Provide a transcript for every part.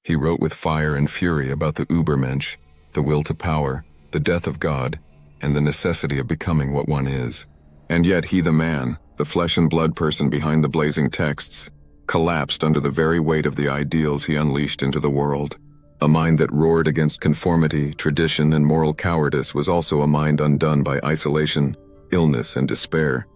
He wrote with fire and fury about the Übermensch, the will to power, the death of God, and the necessity of becoming what one is. And yet he, the man, the flesh and blood person behind the blazing texts, collapsed under the very weight of the ideals he unleashed into the world. A mind that roared against conformity, tradition, and moral cowardice was also a mind undone by isolation, illness, and despair.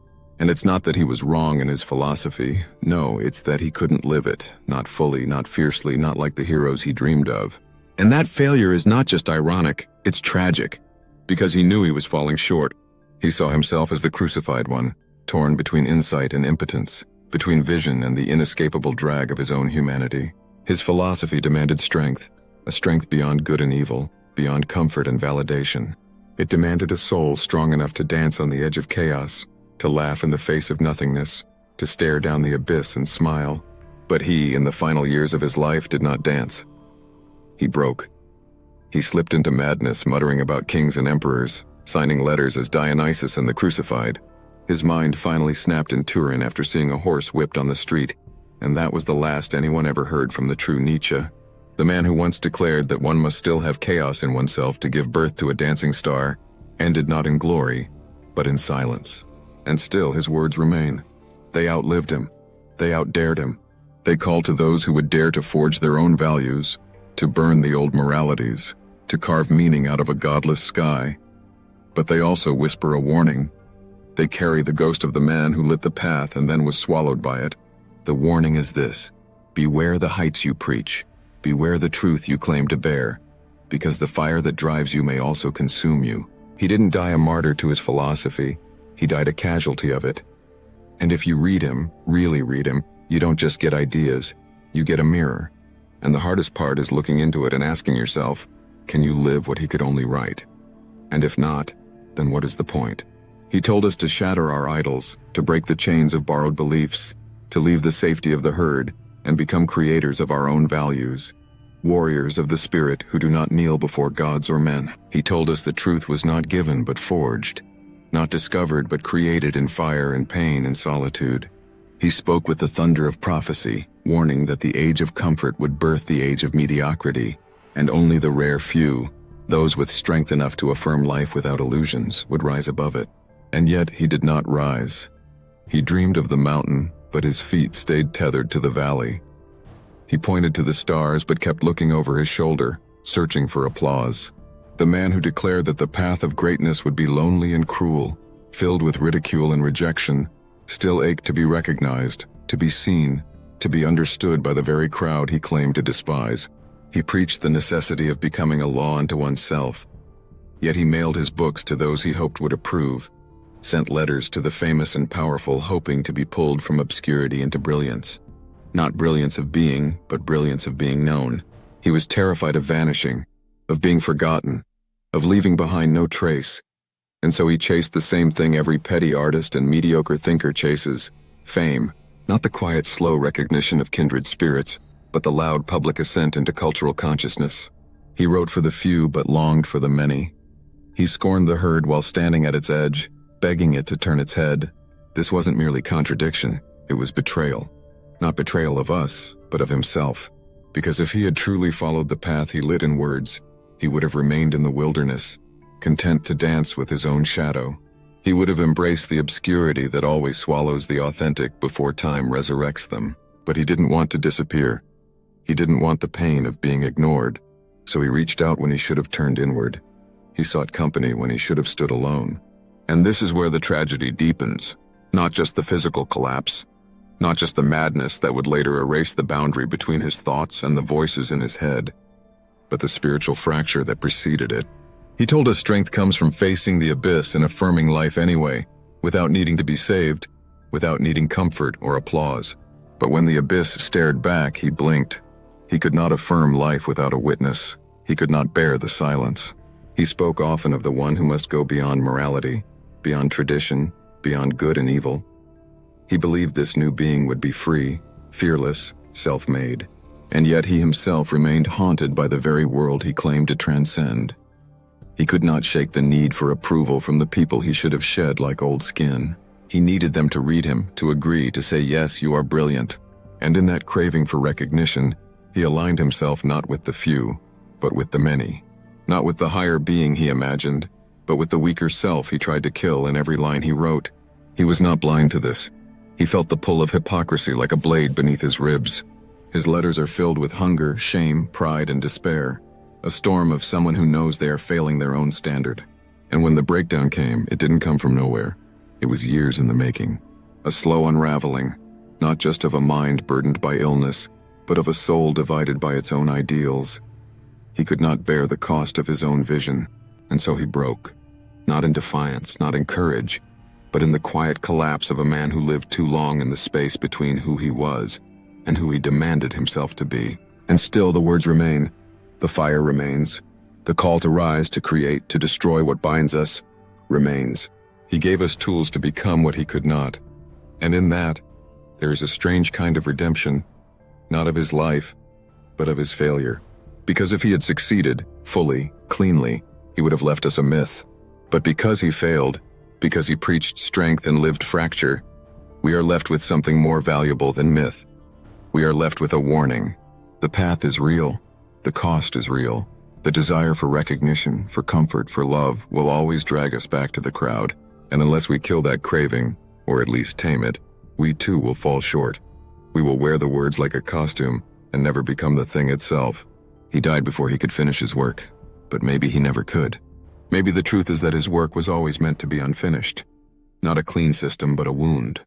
And it's not that he was wrong in his philosophy. No, it's that he couldn't live it, not fully, not fiercely, not like the heroes he dreamed of. And that failure is not just ironic, it's tragic, because he knew he was falling short. He saw himself as the crucified one, torn between insight and impotence, between vision and the inescapable drag of his own humanity. His philosophy demanded strength, a strength beyond good and evil, beyond comfort and validation. It demanded a soul strong enough to dance on the edge of chaos, to laugh in the face of nothingness, to stare down the abyss and smile. But he, in the final years of his life, did not dance. He broke. He slipped into madness, muttering about kings and emperors, signing letters as Dionysus and the Crucified. His mind finally snapped in Turin after seeing a horse whipped on the street, and that was the last anyone ever heard from the true Nietzsche, the man who once declared that one must still have chaos in oneself to give birth to a dancing star, ended not in glory, but in silence. And still his words remain. They outlived him. They outdared him. They call to those who would dare to forge their own values, to burn the old moralities, to carve meaning out of a godless sky. But they also whisper a warning. They carry the ghost of the man who lit the path and then was swallowed by it. The warning is this: beware the heights you preach, beware the truth you claim to bear, because the fire that drives you may also consume you. He didn't die a martyr to his philosophy, he died a casualty of it. And if you read him, really read him, you don't just get ideas, you get a mirror. And the hardest part is looking into it and asking yourself, can you live what he could only write? And if not, then what is the point? He told us to shatter our idols, to break the chains of borrowed beliefs, to leave the safety of the herd, and become creators of our own values. Warriors of the spirit who do not kneel before gods or men. He told us the truth was not given but forged, not discovered but created in fire and pain and solitude. He spoke with the thunder of prophecy, warning that the age of comfort would birth the age of mediocrity, and only the rare few, those with strength enough to affirm life without illusions, would rise above it. And yet he did not rise. He dreamed of the mountain, but his feet stayed tethered to the valley. He pointed to the stars but kept looking over his shoulder, searching for applause. The man who declared that the path of greatness would be lonely and cruel, filled with ridicule and rejection, still ached to be recognized, to be seen, to be understood by the very crowd he claimed to despise. He preached the necessity of becoming a law unto oneself. Yet he mailed his books to those he hoped would approve, sent letters to the famous and powerful hoping to be pulled from obscurity into brilliance. Not brilliance of being, but brilliance of being known. He was terrified of vanishing, of being forgotten, of leaving behind no trace, and so he chased the same thing every petty artist and mediocre thinker chases: fame. Not the quiet, slow recognition of kindred spirits, but the loud public ascent into cultural consciousness. He wrote for the few but longed for the many. He scorned the herd while standing at its edge, begging it to turn its head. This wasn't merely contradiction, it was betrayal. Not betrayal of us, but of himself. Because if he had truly followed the path he lit in words, he would have remained in the wilderness, content to dance with his own shadow. He would have embraced the obscurity that always swallows the authentic before time resurrects them. But he didn't want to disappear. He didn't want the pain of being ignored, so he reached out when he should have turned inward. He sought company when he should have stood alone. And this is where the tragedy deepens. Not just the physical collapse, not just the madness that would later erase the boundary between his thoughts and the voices in his head, but the spiritual fracture that preceded it. He told us strength comes from facing the abyss and affirming life anyway, without needing to be saved, without needing comfort or applause. But when the abyss stared back, he blinked. He could not affirm life without a witness. He could not bear the silence. He spoke often of the one who must go beyond morality, beyond tradition, beyond good and evil. He believed this new being would be free, fearless, self-made, and yet he himself remained haunted by the very world he claimed to transcend. He could not shake the need for approval from the people he should have shed like old skin. He needed them to read him, to agree, to say, yes, you are brilliant. And in that craving for recognition, He aligned himself not with the few, but with the many. Not with the higher being he imagined, but with the weaker self he tried to kill in every line he wrote. He was not blind to this. He felt the pull of hypocrisy like a blade beneath his ribs. His letters are filled with hunger, shame, pride, and despair, a storm of someone who knows they are failing their own standard. And when the breakdown came, it didn't come from nowhere. It was years in the making. A slow unraveling, not just of a mind burdened by illness, but of a soul divided by its own ideals. He could not bear the cost of his own vision, and so he broke. Not in defiance, not in courage, but in the quiet collapse of a man who lived too long in the space between who he was and who he demanded himself to be. And still the words remain. The fire remains. The call to rise, to create, to destroy what binds us, remains. He gave us tools to become what he could not. And in that, there is a strange kind of redemption, not of his life, but of his failure. Because if he had succeeded, fully, cleanly, he would have left us a myth. But because he failed, because he preached strength and lived fracture, we are left with something more valuable than myth. We are left with a warning. The path is real. The cost is real. The desire for recognition, for comfort, for love will always drag us back to the crowd. And unless we kill that craving, or at least tame it, we too will fall short. We will wear the words like a costume and never become the thing itself. He died before he could finish his work, but maybe he never could. Maybe the truth is that his work was always meant to be unfinished. Not a clean system, but a wound.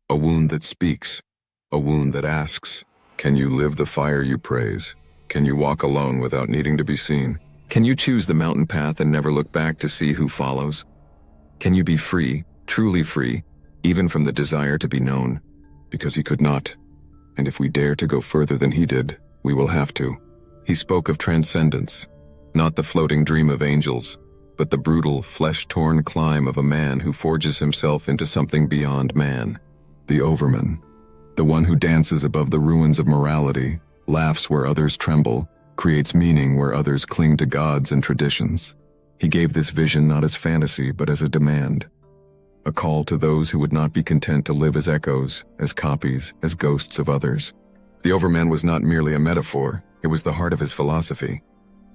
A wound that speaks. A wound that asks, can you live the fire you praise? Can you walk alone without needing to be seen? Can you choose the mountain path and never look back to see who follows? Can you be free, truly free, even from the desire to be known? Because he could not. And if we dare to go further than he did, we will have to. He spoke of transcendence, not the floating dream of angels, but the brutal, flesh-torn climb of a man who forges himself into something beyond man. The overman. The one who dances above the ruins of morality, laughs where others tremble, creates meaning where others cling to gods and traditions. He gave this vision not as fantasy, but as a demand. A call to those who would not be content to live as echoes, as copies, as ghosts of others. The overman was not merely a metaphor, it was the heart of his philosophy.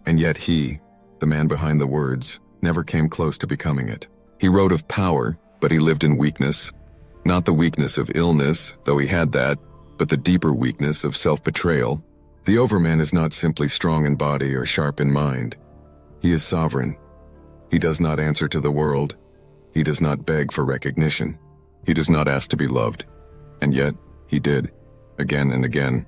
And yet he, the man behind the words, never came close to becoming it. He wrote of power, but he lived in weakness. Not the weakness of illness, though he had that, but the deeper weakness of self-betrayal. The overman is not simply strong in body or sharp in mind. He is sovereign. He does not answer to the world. He does not beg for recognition. He does not ask to be loved. And yet, he did, again and again.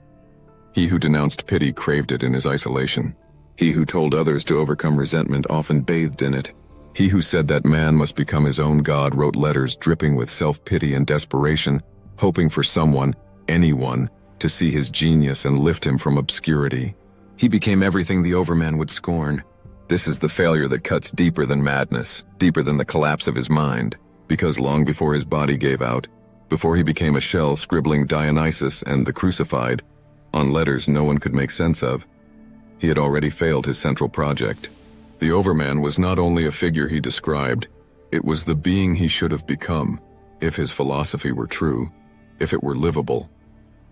He who denounced pity craved it in his isolation. He who told others to overcome resentment often bathed in it. He who said that man must become his own god wrote letters dripping with self-pity and desperation, hoping for someone, anyone, to see his genius and lift him from obscurity. He became everything the overman would scorn. This is the failure that cuts deeper than madness, deeper than the collapse of his mind, because long before his body gave out, before he became a shell scribbling Dionysus and the Crucified, on letters no one could make sense of, he had already failed his central project. The overman was not only a figure he described, it was the being he should have become, if his philosophy were true, if it were livable,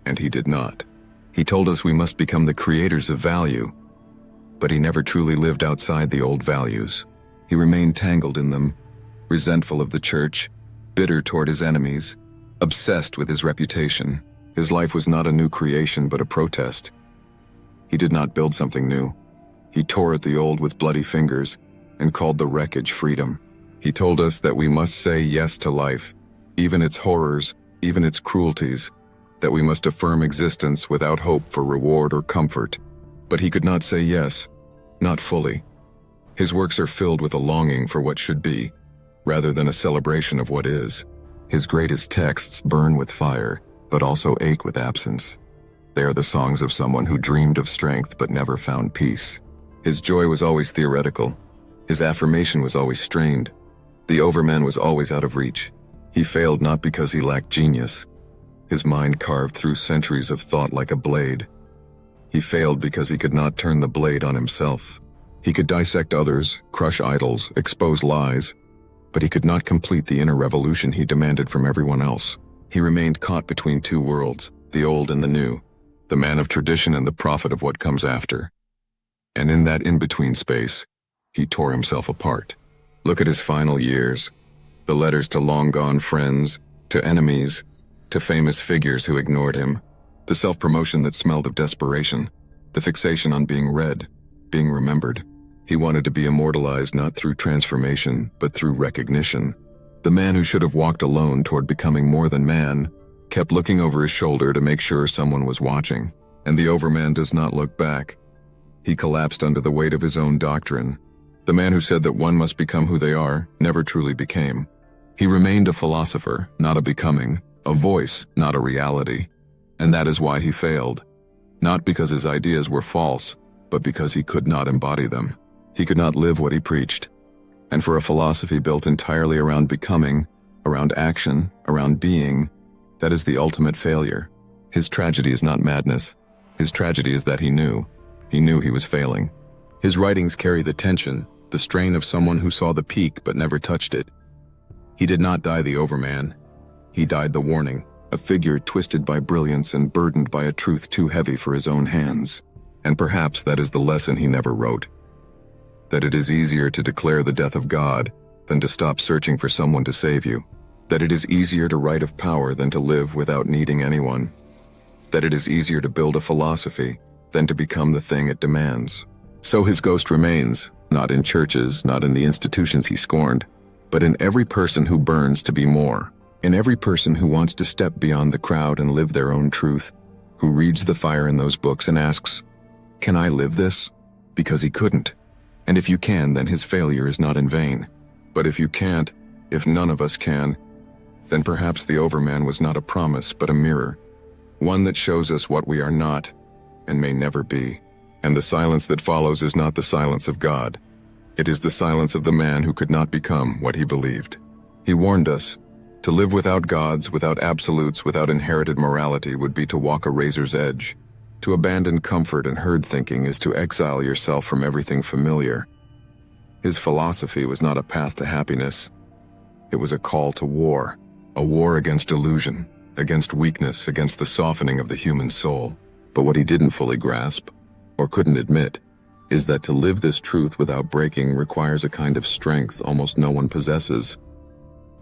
and he did not. He told us we must become the creators of value, but he never truly lived outside the old values. He remained tangled in them, resentful of the church, bitter toward his enemies, obsessed with his reputation. His life was not a new creation but a protest. He did not build something new. He tore at the old with bloody fingers and called the wreckage freedom. He told us that we must say yes to life, even its horrors, even its cruelties, that we must affirm existence without hope for reward or comfort. But he could not say yes, not fully. His works are filled with a longing for what should be, rather than a celebration of what is. His greatest texts burn with fire, but also ache with absence. They are the songs of someone who dreamed of strength but never found peace. His joy was always theoretical. His affirmation was always strained. The overman was always out of reach. He failed not because he lacked genius. His mind carved through centuries of thought like a blade. He failed because he could not turn the blade on himself. He could dissect others, crush idols, expose lies, but he could not complete the inner revolution he demanded from everyone else. He remained caught between two worlds, the old and the new, the man of tradition and the prophet of what comes after. And in that in-between space, he tore himself apart. Look at his final years. The letters to long-gone friends, to enemies, to famous figures who ignored him. The self-promotion that smelled of desperation. The fixation on being read, being remembered. He wanted to be immortalized not through transformation, but through recognition. The man who should have walked alone toward becoming more than man kept looking over his shoulder to make sure someone was watching. And the overman does not look back. He collapsed under the weight of his own doctrine. The man who said that one must become who they are never truly became. He remained a philosopher, not a becoming, a voice, not a reality. And that is why he failed. Not because his ideas were false, but because he could not embody them. He could not live what he preached. And for a philosophy built entirely around becoming, around action, around being, that is the ultimate failure. His tragedy is not madness. His tragedy is that he knew. He knew he was failing. His writings carry the tension, the strain of someone who saw the peak but never touched it. He did not die the overman. He died the warning, a figure twisted by brilliance and burdened by a truth too heavy for his own hands. And perhaps that is the lesson he never wrote. That it is easier to declare the death of God than to stop searching for someone to save you. That it is easier to write of power than to live without needing anyone. That it is easier to build a philosophy than to become the thing it demands. So his ghost remains, not in churches, not in the institutions he scorned, but in every person who burns to be more, in every person who wants to step beyond the crowd and live their own truth, who reads the fire in those books and asks, "Can I live this?" Because he couldn't. And if you can, then his failure is not in vain. But if you can't, if none of us can, then perhaps the overman was not a promise but a mirror, one that shows us what we are not and may never be. And the silence that follows is not the silence of God. It is the silence of the man who could not become what he believed. He warned us, to live without gods, without absolutes, without inherited morality would be to walk a razor's edge. To abandon comfort and herd thinking is to exile yourself from everything familiar. His philosophy was not a path to happiness. It was a call to war, a war against illusion, against weakness, against the softening of the human soul. But what he didn't fully grasp, or couldn't admit, is that to live this truth without breaking requires a kind of strength almost no one possesses.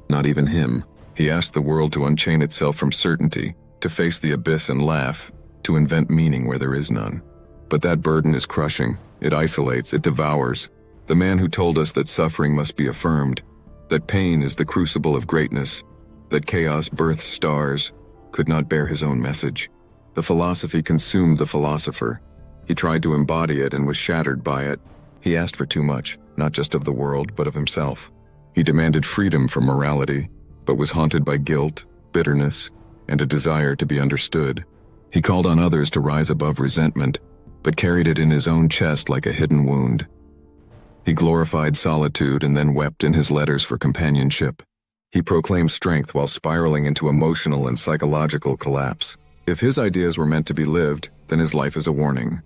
Not even him. He asked the world to unchain itself from certainty, to face the abyss and laugh, to invent meaning where there is none. But that burden is crushing. It isolates, it devours. The man who told us that suffering must be affirmed, that pain is the crucible of greatness, that chaos births stars, could not bear his own message. The philosophy consumed the philosopher. He tried to embody it and was shattered by it. He asked for too much, not just of the world, but of himself. He demanded freedom from morality, but was haunted by guilt, bitterness, and a desire to be understood. He called on others to rise above resentment, but carried it in his own chest like a hidden wound. He glorified solitude and then wept in his letters for companionship. He proclaimed strength while spiraling into emotional and psychological collapse. If his ideas were meant to be lived, then his life is a warning.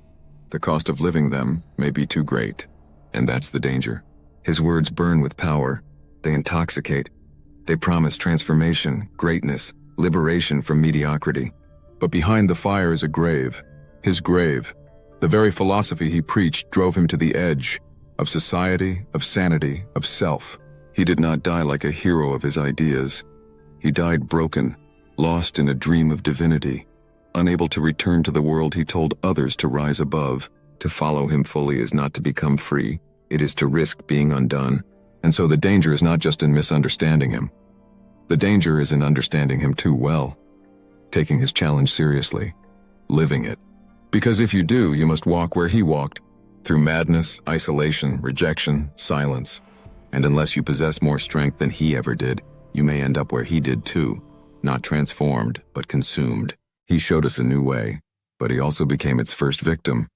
The cost of living them may be too great, and that's the danger. His words burn with power. They intoxicate. They promise transformation, greatness, liberation from mediocrity. But behind the fire is a grave. His grave. The very philosophy he preached drove him to the edge of society, of sanity, of self. He did not die like a hero of his ideas. He died broken, lost in a dream of divinity. Unable to return to the world, he told others to rise above. To follow him fully is not to become free. It is to risk being undone. And so the danger is not just in misunderstanding him. The danger is in understanding him too well, taking his challenge seriously, living it. Because if you do, you must walk where he walked, through madness, isolation, rejection, silence. And unless you possess more strength than he ever did, you may end up where he did too, not transformed, but consumed. He showed us a new way, but he also became its first victim.